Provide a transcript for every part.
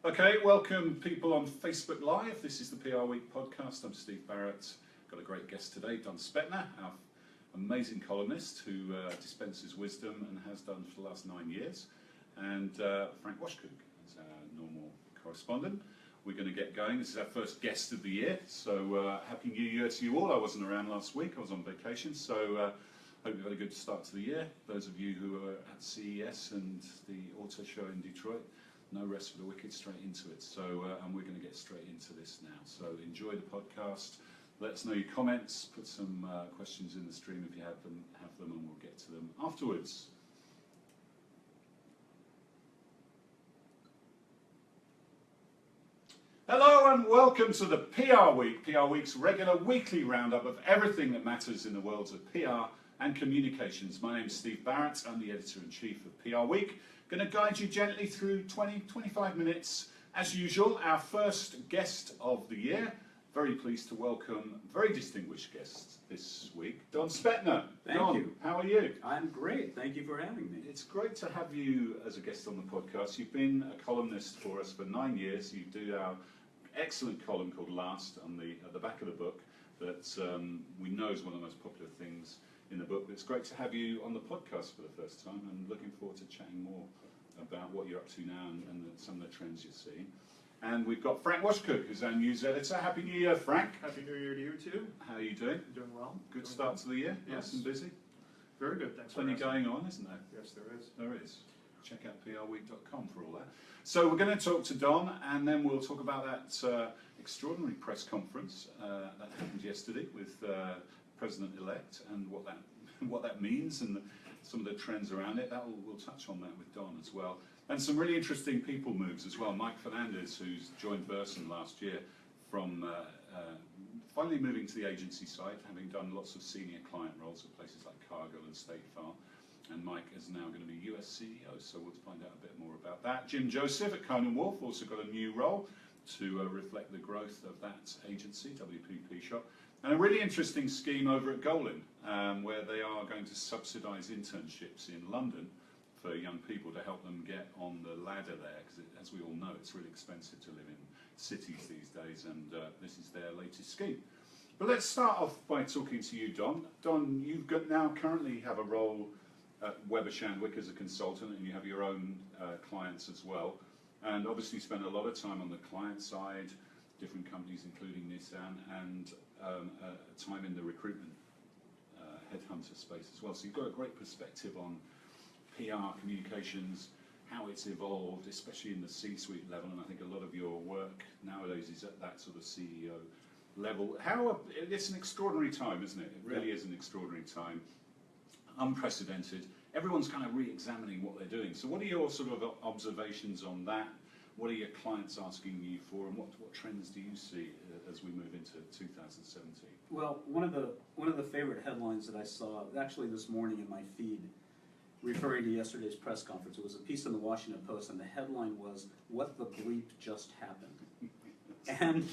Okay, welcome people on Facebook Live. This is the PR Week podcast. I'm Steve Barrett. Got a great guest today, Don Spetner, our amazing columnist who dispenses wisdom and has done for the last 9 years. And Frank Washkuch is our normal correspondent. We're going to get going. This is our first guest of the year, so Happy New Year to you all. I wasn't around last week, I was on vacation, so hope you've had a good start to the year. Those of you who are at CES and the auto show in Detroit, no rest for the wicked, straight into it. So, and we're going to get straight into this now. So enjoy the podcast. Let us know your comments. Put some questions in the stream if you have them, and we'll get to them afterwards. Hello and welcome to the PR Week. PR Week's regular weekly roundup of everything that matters in the worlds of PR and communications. My name's Steve Barrett. I'm the editor-in-chief of PR Week. Going to guide you gently through 20-25 minutes. As usual, our first guest of the year. Very pleased to welcome very distinguished guest this week, Don Spetner. Thank you. How are you? I'm great. Thank you for having me. It's great to have you as a guest on the podcast. You've been a columnist for us for 9 years. You do our excellent column called Last on at the back of the book that we know is one of the most popular things in the book. But it's great to have you on the podcast for the first time, and looking forward to chatting more about what you're up to now and some of the trends you're seeing. And we've got Frank Washkuch, who's our news editor. Happy New Year, Frank. Happy New Year to you too. How are you doing? Doing well. Good start to the year. Yes. Nice and busy. Very good. Thanks. Plenty going on, isn't there? Yes, there is. There is. Check out prweek.com for all that. So we're going to talk to Don, and then we'll talk about that extraordinary press conference that happened yesterday with President-elect and what that means and some of the trends around it. We'll touch on that with Don as well. And some really interesting people moves as well. Mike Fernandez, who's joined Burson last year from finally moving to the agency side, having done lots of senior client roles at places like Cargill and State Farm. And Mike is now going to be US CEO, so we'll find out a bit more about that. Jim Joseph at Cohn & Wolfe also got a new role to reflect the growth of that agency, WPP shop. And a really interesting scheme over at Golin, where they are going to subsidise internships in London for young people to help them get on the ladder there, because as we all know, it's really expensive to live in cities these days, and this is their latest scheme. But let's start off by talking to you, Don. Don, you've now currently have a role at Weber Shandwick as a consultant, and you have your own clients as well, and obviously spend a lot of time on the client side, different companies including Nissan, and time in the recruitment headhunter space as well. So you've got a great perspective on PR, communications, how it's evolved, especially in the C-suite level, and I think a lot of your work nowadays is at that sort of CEO level. It's an extraordinary time, isn't it? It really is an extraordinary time. Unprecedented. Everyone's kind of re-examining what they're doing. So what are your sort of observations on that? What are your clients asking you for, and what trends do you see as we move into 2017? Well, one of the favorite headlines that I saw actually this morning in my feed, referring to yesterday's press conference, it was a piece in the Washington Post, and the headline was, "What the bleep just happened?" And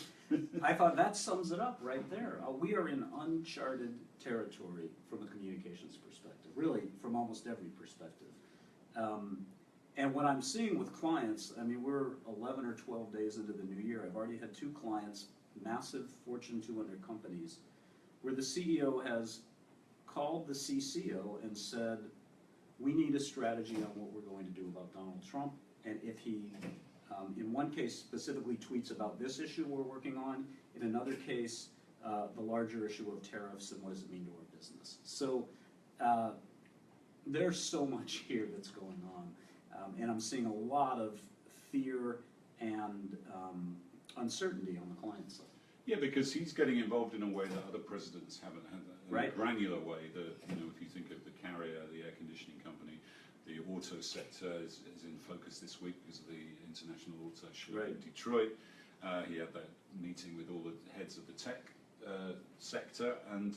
I thought that sums it up right there. We are in uncharted territory from a communications perspective, really from almost every perspective. And what I'm seeing with clients, I mean, we're 11 or 12 days into the new year. I've already had 2 clients, massive Fortune 200 companies, where the CEO has called the CCO and said, we need a strategy on what we're going to do about Donald Trump. And if he, in one case, specifically tweets about this issue we're working on, in another case, the larger issue of tariffs and what does it mean to our business. So there's so much here that's going on. And I'm seeing a lot of fear and uncertainty on the client side. Yeah, because he's getting involved in a way that other presidents haven't had, in a granular way. If you think of the carrier, the air conditioning company, the auto sector is in focus this week because of the International Auto Show in Detroit. He had that meeting with all the heads of the tech sector, and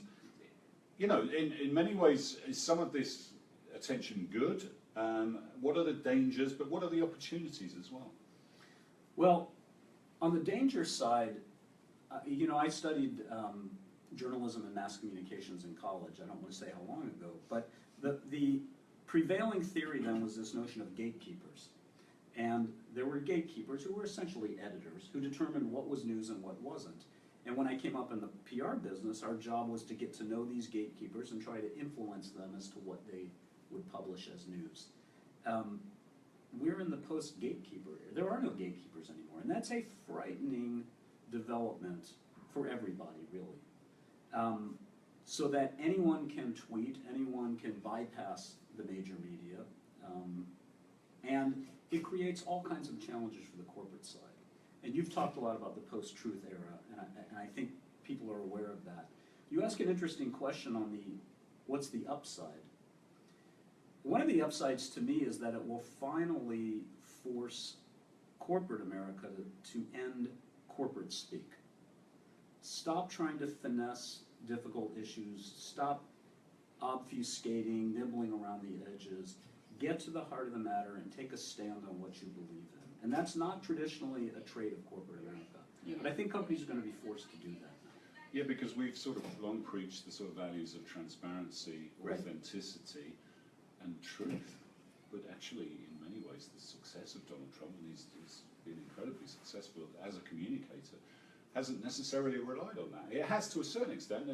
in many ways, is some of this attention good? What are the dangers, but what are the opportunities as well? Well, on the danger side, I studied journalism and mass communications in college. I don't want to say how long ago, but the prevailing theory then was this notion of gatekeepers. And there were gatekeepers who were essentially editors who determined what was news and what wasn't. And when I came up in the PR business, our job was to get to know these gatekeepers and try to influence them as to what they would publish as news. We're in the post-gatekeeper era. There are no gatekeepers anymore, and that's a frightening development for everybody, really. So that anyone can tweet, anyone can bypass the major media, and it creates all kinds of challenges for the corporate side. And you've talked a lot about the post-truth era, and I think people are aware of that. You ask an interesting question on what's the upside? One of the upsides to me is that it will finally force corporate America to end corporate speak. Stop trying to finesse difficult issues, stop obfuscating, nibbling around the edges, get to the heart of the matter and take a stand on what you believe in. And that's not traditionally a trait of corporate America. Yeah. But I think companies are going to be forced to do that now. Yeah, because we've sort of long preached the sort of values of transparency, Right. authenticity, and truth. But actually, in many ways, the success of Donald Trump, and he's been incredibly successful as a communicator, hasn't necessarily relied on that. It has to a certain extent.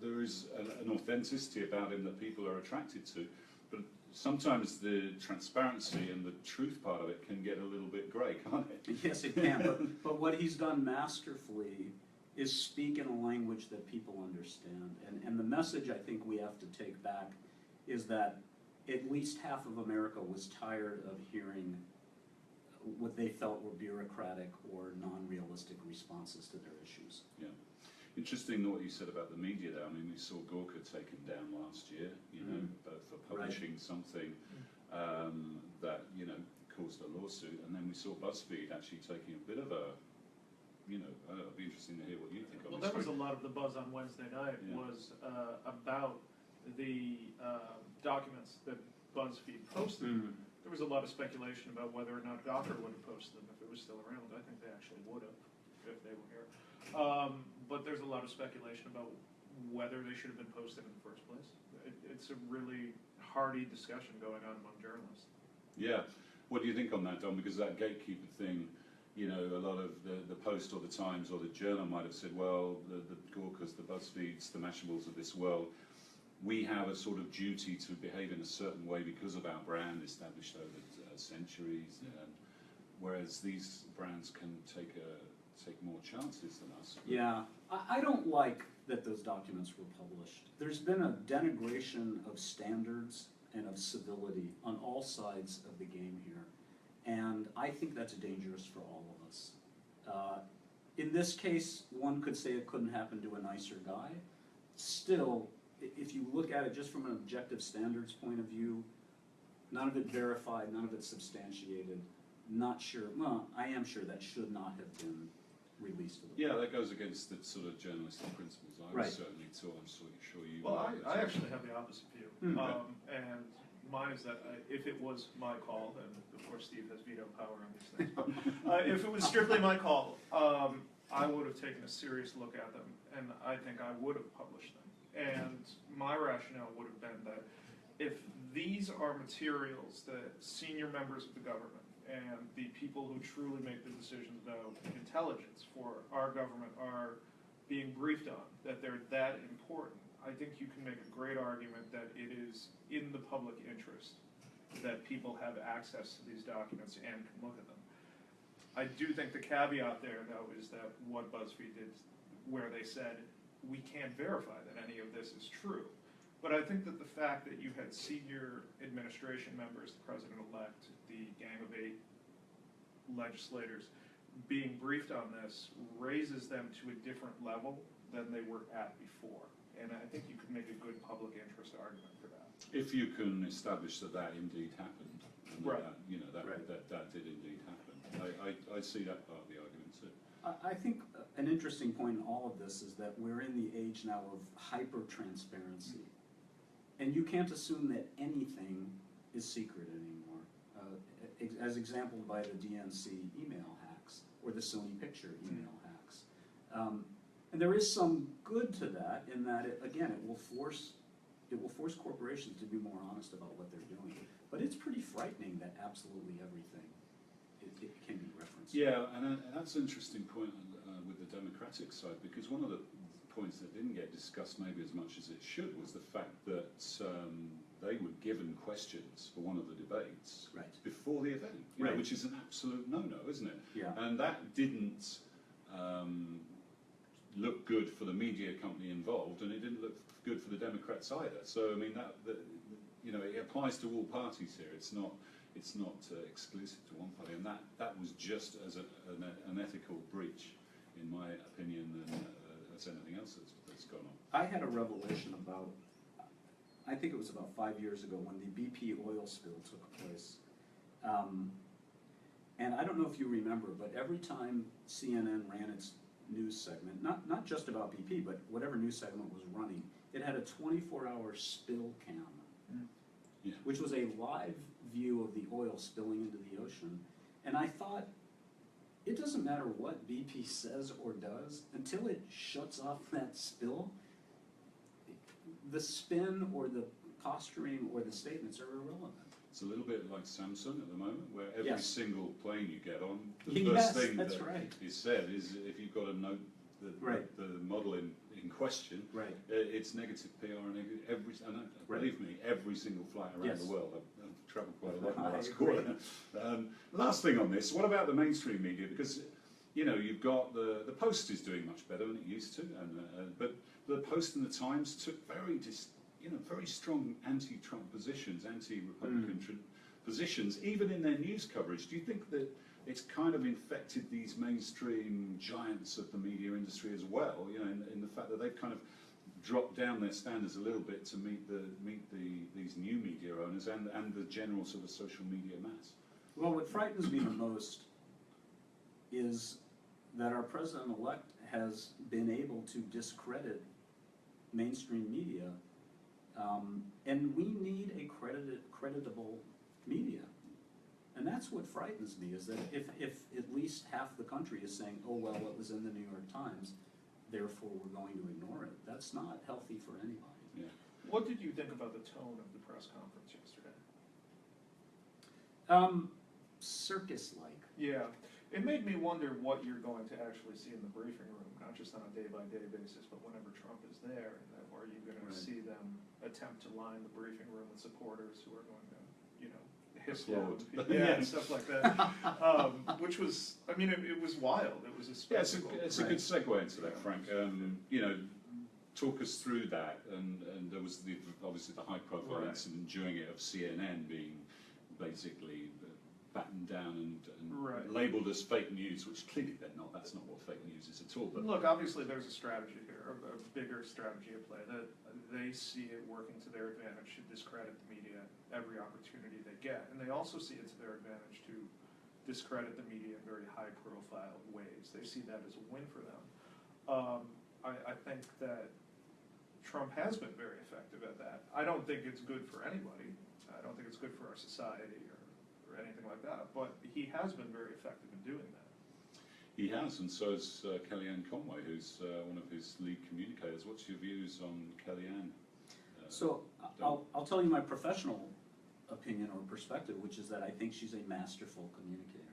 There is an authenticity about him that people are attracted to, but sometimes the transparency and the truth part of it can get a little bit grey, can't it? Yes, it can, but what he's done masterfully is speak in a language that people understand. And the message I think we have to take back is that at least half of America was tired of hearing what they felt were bureaucratic or non-realistic responses to their issues. Yeah. Interesting what you said about the media there. I mean, we saw Gorka taken down last year, for publishing something that, caused a lawsuit, and then we saw BuzzFeed actually taking a bit of a, it'd be interesting to hear what you think of Well, this. that was a lot of the buzz on Wednesday night, Yeah. was about the documents that BuzzFeed posted. Mm-hmm. There was a lot of speculation about whether or not Gawker would have posted them if it was still around. I think they actually would have, if they were here. But there's a lot of speculation about whether they should have been posted in the first place. It's a really hearty discussion going on among journalists. Yeah. What do you think on that, Don? Because that gatekeeper thing, a lot of the Post or the Times or the Journal might have said, well, the Gorkas, the BuzzFeeds, the Mashables of this world, we have a sort of duty to behave in a certain way because of our brand established over centuries, whereas these brands can take more chances than us. Yeah, I don't like that those documents were published. There's been a denigration of standards and of civility on all sides of the game here, and I think that's dangerous for all of us. In this case, one could say it couldn't happen to a nicer guy. Still, if you look at it just from an objective standards point of view, none of it verified, none of it substantiated, not sure, well, I am sure that should not have been released to the Yeah, that goes against the sort of journalistic principles I Right. was certainly taught. I'm sure you Well, were. I actually have the opposite view. Hmm. And mine is that if it was my call, and of course Steve has veto power on these things, but if it was strictly my call, I would have taken a serious look at them, and I think I would have published them. And my rationale would have been that if these are materials that senior members of the government and the people who truly make the decisions about intelligence for our government are being briefed on, that they're that important, I think you can make a great argument that it is in the public interest that people have access to these documents and can look at them. I do think the caveat there, though, is that what BuzzFeed did, where they said, we can't verify that any of this is true. But I think that the fact that you had senior administration members, the president-elect, the Gang of 8 legislators, being briefed on this raises them to a different level than they were at before. And I think you could make a good public interest argument for that. If you can establish that indeed happened, and Right. that did indeed happen, I see that part of the argument too. I think an interesting point in all of this is that we're in the age now of hyper-transparency. And you can't assume that anything is secret anymore. As exampled by the DNC email hacks or the Sony Picture email hacks. And there is some good to that in that, it will force corporations to be more honest about what they're doing. But it's pretty frightening that absolutely everything Yeah, and that's an interesting point with the Democratic side, because one of the points that didn't get discussed maybe as much as it should was the fact that they were given questions for one of the debates Right. before the event, you know, Right. which is an absolute no-no, isn't it? Yeah. And that didn't look good for the media company involved, and it didn't look good for the Democrats either. So I mean, you know, it applies to all parties here. It's not exclusive to one party, and that was just as an ethical breach, in my opinion, than as anything else that's gone on. I had a revelation about, I think it was about 5 years ago when the BP oil spill took place. And I don't know if you remember, but every time CNN ran its news segment, not just about BP, but whatever news segment was running, it had a 24-hour spill cam, Yeah. which was a live view of the oil spilling into the ocean. And I thought, it doesn't matter what BP says or does, until it shuts off that spill, the spin or the posturing or the statements are irrelevant. It's a little bit like Samsung at the moment, where every Yes. single plane you get on, the Yes, first thing that's that right. is said is if you've got to note Right. the model in question, Right. it's negative PR, and believe me, every single flight around Yes. the world. I've travelled quite a lot in the I last agree. quarter. Last thing on this, what about the mainstream media? Because you know, you've got the Post is doing much better than it used to, but the Post and the Times took very strong anti-Trump positions, anti-Republican positions, even in their news coverage. Do you think that it's kind of infected these mainstream giants of the media industry as well? You know, in the fact that they've kind of dropped down their standards a little bit to meet these new media owners and the general sort of social media mass. Well, what frightens me the most is that our president-elect has been able to discredit mainstream media, and we need a creditable media. And that's what frightens me, is that if at least half the country is saying, oh, well, it was in the New York Times, therefore we're going to ignore it, that's not healthy for anybody. Yeah. What did you think about the tone of the press conference yesterday? Circus-like. Yeah, it made me wonder what you're going to actually see in the briefing room, not just on a day-by-day basis, but whenever Trump is there. And then are you going to Right. see them attempt to line the briefing room with supporters who are going to, you know, hiss Applaud. down, yeah, and stuff like that. Which was, I mean, it was wild. It was a Yeah, spectacle. it's a good segue into that, Frank. You know, talk us through that, and there was obviously the high-profile Right. incident during it of CNN being basically battened down and Right. labelled as fake news, which clearly they're not. That's not what fake news is at all. But Look, obviously there's a strategy here, a bigger strategy at play, that they see it working to their advantage to discredit the media every opportunity they get. And they also see it to their advantage to discredit the media in very high-profile ways. They see that as a win for them. I think that Trump has been very effective at that. I don't think it's good for anybody. I don't think it's good for our society or anything like that, but he has been very effective in doing that. he has, and so has Kellyanne Conway, who's one of his lead communicators. What's your views on Kellyanne? So I'll tell you my professional opinion or perspective, which is that I think she's a masterful communicator.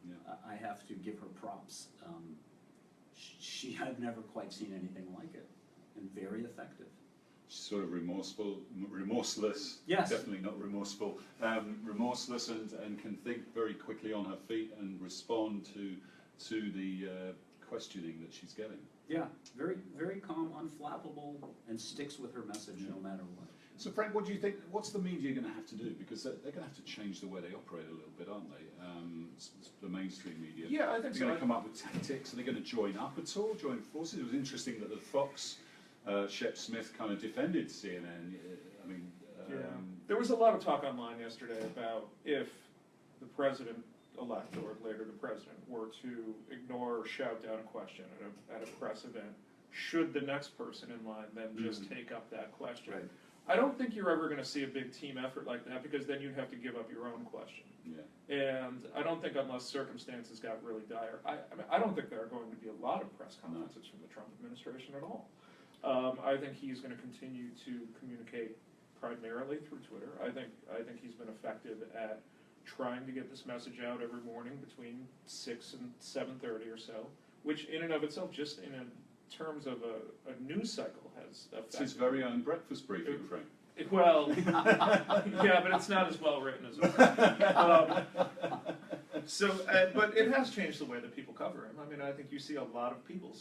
Yeah. I have to give her props. I've never quite seen anything like it, and very effective. She's sort of remorseless. Yes. Definitely not remorseful. Remorseless and can think very quickly on her feet and respond to the questioning that she's getting. Yeah, very, very calm, unflappable, and sticks with her message no matter what. So Frank, what do you think, what's the media going to have to do? Because they're going to have to change the way they operate a little bit, aren't they? The mainstream media. Yeah, I think They're so. going to come up with tactics. Are they going to join up at all, join forces? It was interesting that the Fox, Shep Smith kind of defended CNN. I mean, Yeah. There was a lot of talk online yesterday about if the president-elect, or later the president, were to ignore or shout down a question at a press event, should the next person in line then just take up that question? Right. I don't think you're ever going to see a big team effort like that, because then you'd have to give up your own question. yeah. And I don't think, unless circumstances got really dire, I mean, I don't think there are going to be a lot of press conferences from the Trump administration at all. I think he's going to continue to communicate primarily through Twitter. I think he's been effective at trying to get this message out every morning between 6 and 7:30 or so, which in and of itself, just in terms of a news cycle, has It's affected. his very own breakfast briefing, Frank. Well, yeah, but it's not as well written as it but it has changed the way that people cover him. I mean, I think you see a lot of people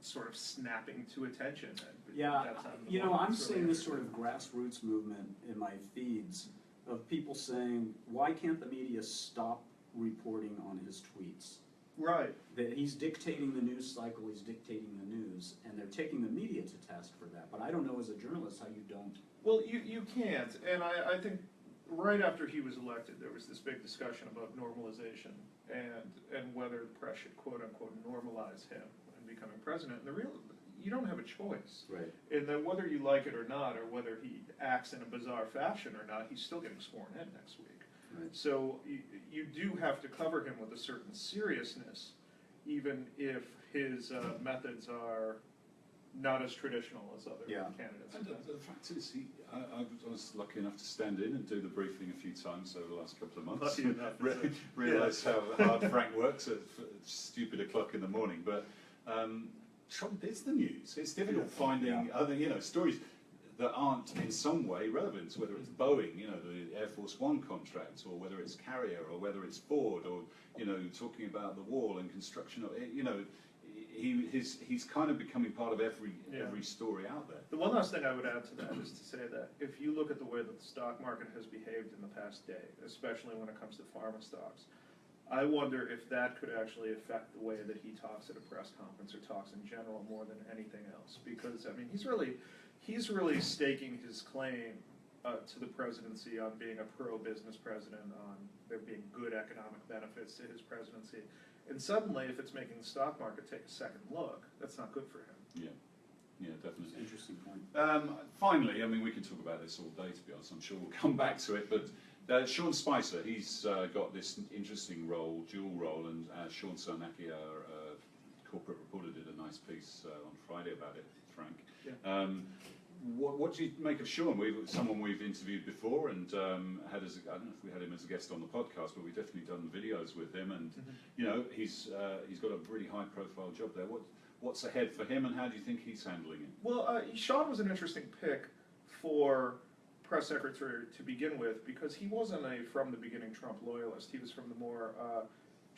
sort of snapping to attention. And Yeah, that time of the you know, morning. I'm It's really seeing this sort interesting. of grassroots movement in my feeds of people saying, why can't the media stop reporting on his tweets? Right. That he's dictating the news cycle, he's dictating the news, and they're taking the media to task for that. But I don't know as a journalist how you don't. Well, you can't, and I think right after he was elected, there was this big discussion about normalization and whether the press should quote unquote normalize him and becoming president. And you don't have a choice. Right. And that whether you like it or not, or whether he acts in a bizarre fashion or not, he's still getting sworn in next week. Right. So you do have to cover him with a certain seriousness, even if his methods are not as traditional as other candidates. And the fact is, I was lucky enough to stand in and do the briefing a few times over the last couple of months. Lucky enough, Realise how hard Frank works at stupid o'clock in the morning. But Trump is the news. It's difficult finding other, stories that aren't in some way relevant, whether it's Boeing, the Air Force One contract, or whether it's Carrier, or whether it's Ford, or talking about the wall and construction. He's kind of becoming part of every story out there. The one last thing I would add to that is to say that if you look at the way that the stock market has behaved in the past day, especially when it comes to pharma stocks, I wonder if that could actually affect the way that he talks at a press conference or talks in general more than anything else. Because, I mean, he's really staking his claim to the presidency on being a pro-business president, on there being good economic benefits to his presidency. And suddenly, if it's making the stock market take a second look, that's not good for him. Yeah, definitely. Interesting point. Finally, I mean, we could talk about this all day, to be honest. I'm sure we'll come back to it, but Sean Spicer, he's got this interesting role, dual role, and Sean Sarnacki, our corporate reporter, did a nice piece on Friday about it, Frank. Yeah. What do you make of Sean? Someone we've interviewed before, and I don't know if we had him as a guest on the podcast, but we've definitely done videos with him, and he's got a really high-profile job there. What's ahead for him, and how do you think he's handling it? Well, Sean was an interesting pick for press secretary to begin with, because he wasn't from the beginning Trump loyalist. He was from the more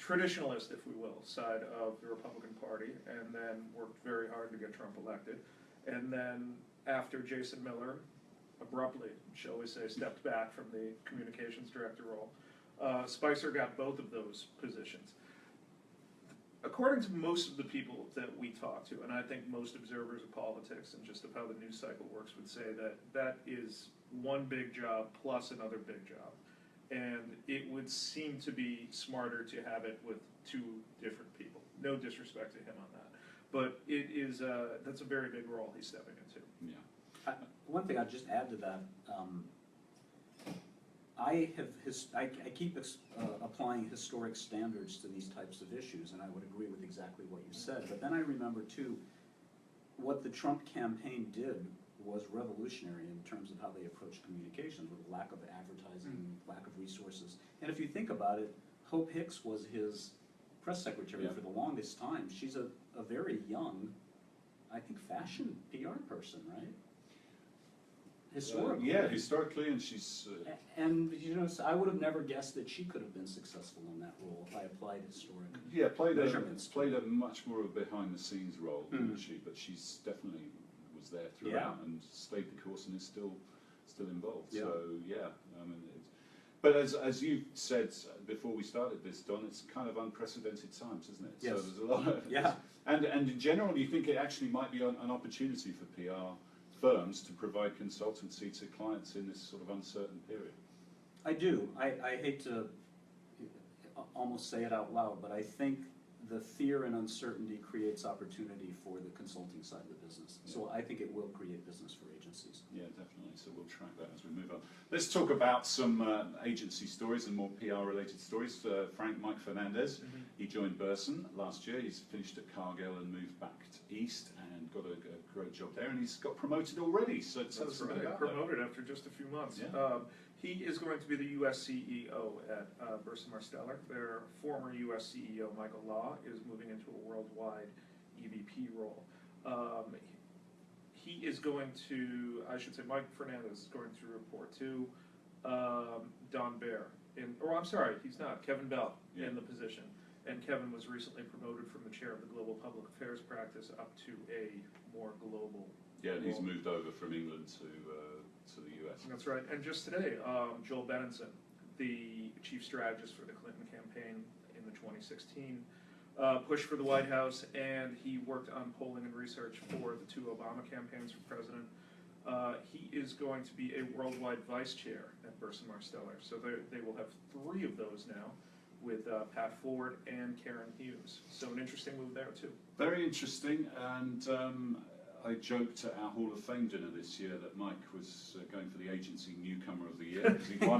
traditionalist, if we will, side of the Republican Party, and then worked very hard to get Trump elected. And then after Jason Miller abruptly, shall we say, stepped back from the communications director role, Spicer got both of those positions. According to most of the people that we talk to, and I think most observers of politics and just of how the news cycle works would say that is one big job plus another big job. And it would seem to be smarter to have it with two different people. No disrespect to him on that. But it is that's a very big role he's stepping into. Yeah. One thing I'd just add to that, I keep applying historic standards to these types of issues, and I would agree with exactly what you said. But then I remember too, what the Trump campaign did was revolutionary in terms of how they approached communications, with lack of advertising, lack of resources. And if you think about it, Hope Hicks was his press secretary for the longest time. She's a very young, I think, fashion PR person, right? Historically. Historically, and she's... And, I would have never guessed that she could have been successful in that role if I applied historic measurements. Played a much more of a behind-the-scenes role, didn't she? But she's definitely was there throughout and stayed the course and is still involved. Yeah. So, I mean, but as you said before we started this, Don, it's kind of unprecedented times, isn't it? Yes. So there's a lot of... And in general, do you think it actually might be an opportunity for PR firms to provide consultancy to clients in this sort of uncertain period? I do. I hate to almost say it out loud, but I think the fear and uncertainty creates opportunity for the consulting side of the business. Yeah. So I think it will create business for agencies. Yeah, definitely. So we'll track that as we move on. Let's talk about some agency stories and more PR-related stories. Mike Fernandez, he joined Burson last year. He's finished at Cargill and moved back east and got a great job there. And he's got promoted already. So tell us about that. Promoted after just a few months. Yeah. He is going to be the U.S. CEO at Burson Marsteller. Their former U.S. CEO, Michael Law, is moving into a worldwide EVP role. He is going to, I should say, Mike Fernandez is going to report to Don Bear. I'm sorry, he's not, Kevin Bell in the position. And Kevin was recently promoted from the chair of the Global Public Affairs practice up to a more global Yeah, and he's role. moved over from England to the US. That's right. And just today, Joel Benenson, the chief strategist for the Clinton campaign in the 2016 push for the White House, and he worked on polling and research for the 2 Obama campaigns for president. He is going to be a worldwide vice chair at Burson Marsteller. So they will have 3 of those now, with Pat Ford and Karen Hughes. So an interesting move there too. Very interesting, and I joked at our Hall of Fame dinner this year that Mike was going for the agency newcomer of the year, because he's won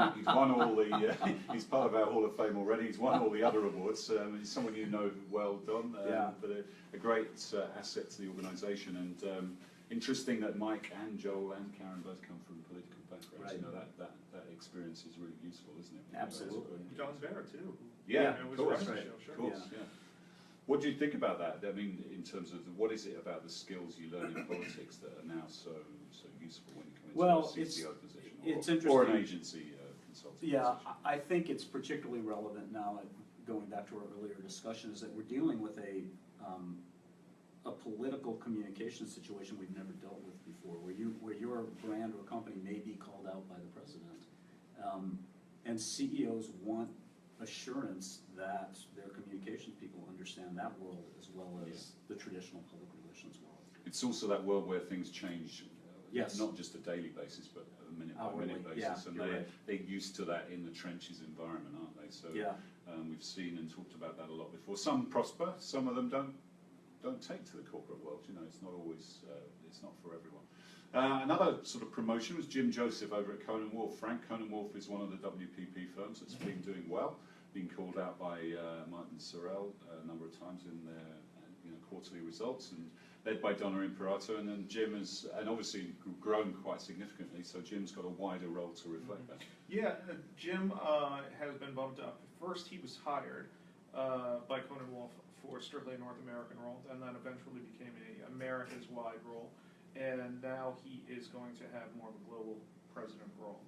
all the, he's part of our Hall of Fame already, he's won all the other awards. He's someone you know well, Don, but a great asset to the organisation, and interesting that Mike and Joel and Karen both come from political backgrounds. Right. You know, that experience is really useful, isn't it? Absolutely. Don Spetner too. Yeah, It of was course. right. Of course, yeah. What do you think about that? I mean, in terms of what is it about the skills you learn in politics that are now so useful when you come into a CCO position it's or interesting. an agency consultant Yeah, position? I think it's particularly relevant now, going back to our earlier discussion, is that we're dealing with a political communication situation we've never dealt with before, where your brand or company may be called out by the president. And CEOs want assurance that their communications people understand that world as well as the traditional public relations world. It's also that world where things change, Yes. not just a daily basis, but a minute-by-minute Hourly, basis, yeah, and you're right. they're used to that in the trenches environment, aren't they? So we've seen and talked about that a lot before. Some prosper, some of them don't take to the corporate world. You know, it's not always, it's not for everyone. Another sort of promotion was Jim Joseph over at Cohen & Wolf. Frank, Cohen & Wolf is one of the WPP firms that's been doing well, been called out by Martin Sorrell a number of times in their quarterly results, and led by Donna Imperato, and then Jim has, and obviously grown quite significantly, so Jim's got a wider role to reflect that. Yeah, Jim has been bumped up. First, he was hired by Cohen & Wolf for strictly a North American role, and then eventually became a Americas-wide role, and now he is going to have more of a global president role.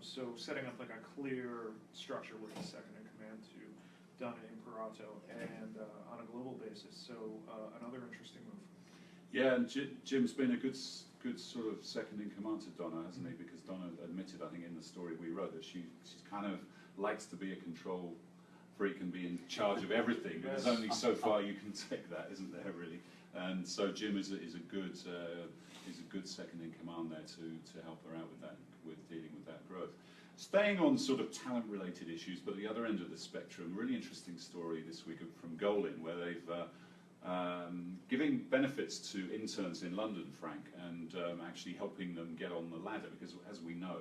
So setting up like a clear structure where he's second in command to Donna Imperato, and on a global basis. So another interesting move. Yeah, and Jim's been a good sort of second in command to Donna, hasn't he? Because Donna admitted, I think, in the story we wrote, that she kind of likes to be a control freak and be in charge of everything. But there's only so far you can take that, isn't there, really? And so Jim is a good second in command there to help her out with that, with dealing with that growth. Staying on sort of talent-related issues, but the other end of the spectrum, really interesting story this week from Golin, where they've giving benefits to interns in London, Frank, and actually helping them get on the ladder, because as we know,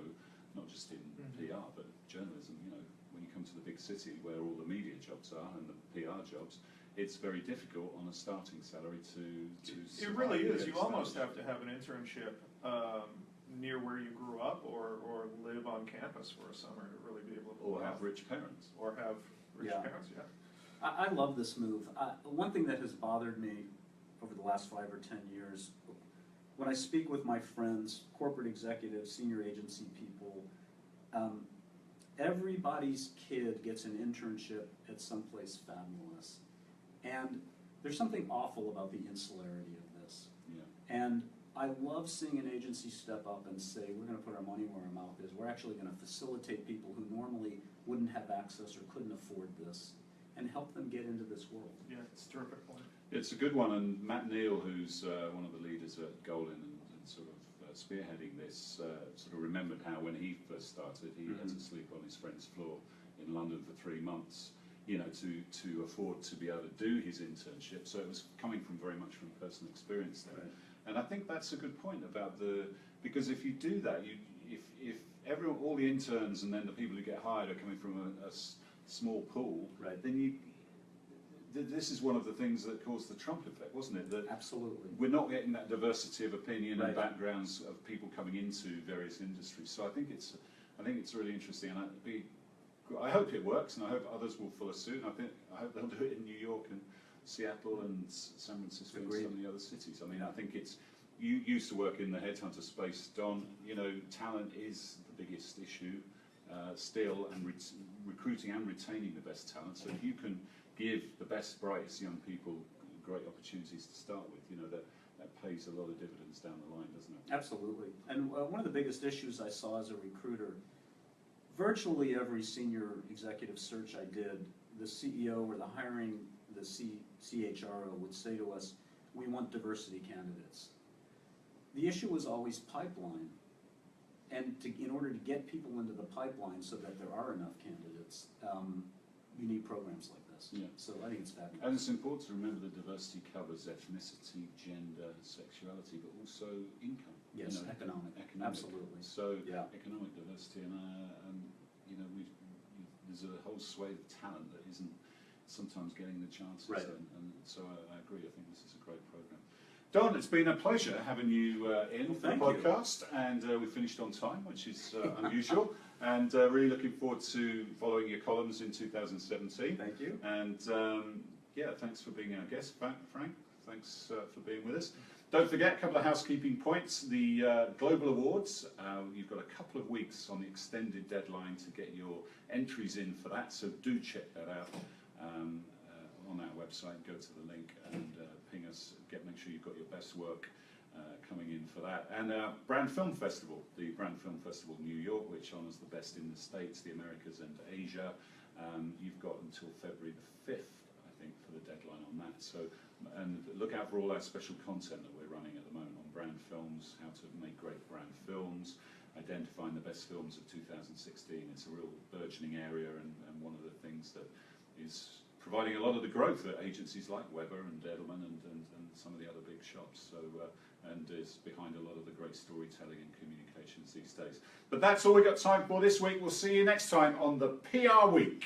not just in PR, but journalism, you know, when you come to the big city where all the media jobs are and the PR jobs, it's very difficult on a starting salary to It really is. You established. almost have to have an internship near where you grew up, or live on campus for a summer to really be able to Or have rich parents. Or have rich parents, yeah. I love this move. One thing that has bothered me over the last 5 or 10 years, when I speak with my friends, corporate executives, senior agency people, everybody's kid gets an internship at someplace fabulous. And there's something awful about the insularity of this. Yeah. And I love seeing an agency step up and say, we're going to put our money where our mouth is. We're actually going to facilitate people who normally wouldn't have access or couldn't afford this, and help them get into this world. Yeah, it's a terrific point. It's a good one, and Matt Neal, who's one of the leaders at Golin and sort of spearheading this, sort of remembered how when he first started, he had to sleep on his friend's floor in London for 3 months, you know, to afford to be able to do his internship. So it was coming from very much from personal experience there. Right. And I think that's a good point about because if you do that, if all the interns and then the people who get hired are coming from a small pool, Right. then this is one of the things that caused the Trump effect, wasn't it? That Absolutely. we're not getting that diversity of opinion and Right. backgrounds of people coming into various industries. So I think it's I think it's really interesting, and I hope it works, and I hope others will follow suit. I hope they'll do it in New York and Seattle and San Francisco and some of the other cities. I mean, I think it's, you used to work in the headhunter space, Don. You know, talent is the biggest issue still, and recruiting and retaining the best talent. So if you can give the best, brightest young people great opportunities to start with, you know, that pays a lot of dividends down the line, doesn't it? Absolutely. And one of the biggest issues I saw as a recruiter, virtually every senior executive search I did, the CEO or the CHRO would say to us, we want diversity candidates. The issue was always pipeline. And in order to get people into the pipeline so that there are enough candidates, you need programs like this. Yeah. So I think it's fabulous. And it's important to remember that diversity covers ethnicity, gender, sexuality, but also income. Yes, you know, economic. Absolutely. So yeah. Economic diversity, and you know, there's a whole swathe of talent that isn't sometimes getting the chances. Right. And so I agree. I think this is a great program. Don, it's been a pleasure having you in for the podcast, and we finished on time, which is unusual, and really looking forward to following your columns in 2017. Thank you. And yeah, thanks for being our guest, Frank. Thanks for being with us. Don't forget, a couple of housekeeping points. The Global Awards, you've got a couple of weeks on the extended deadline to get your entries in for that, so do check that out on our website. Go to the link and ping us, make sure you've got your best work coming in for that. And Brand Film Festival, the Brand Film Festival New York, which honours the best in the States, the Americas and Asia. You've got until February the 5th, I think, for the deadline on that. So, and look out for all our special content that we're running at the moment on brand films, how to make great brand films, identifying the best films of 2016. It's a real burgeoning area, and one of the things that is providing a lot of the growth at agencies like Weber and Edelman and some of the other big shops. So, and is behind a lot of the great storytelling and communications these days. But that's all we've got time for this week. We'll see you next time on the PR Week.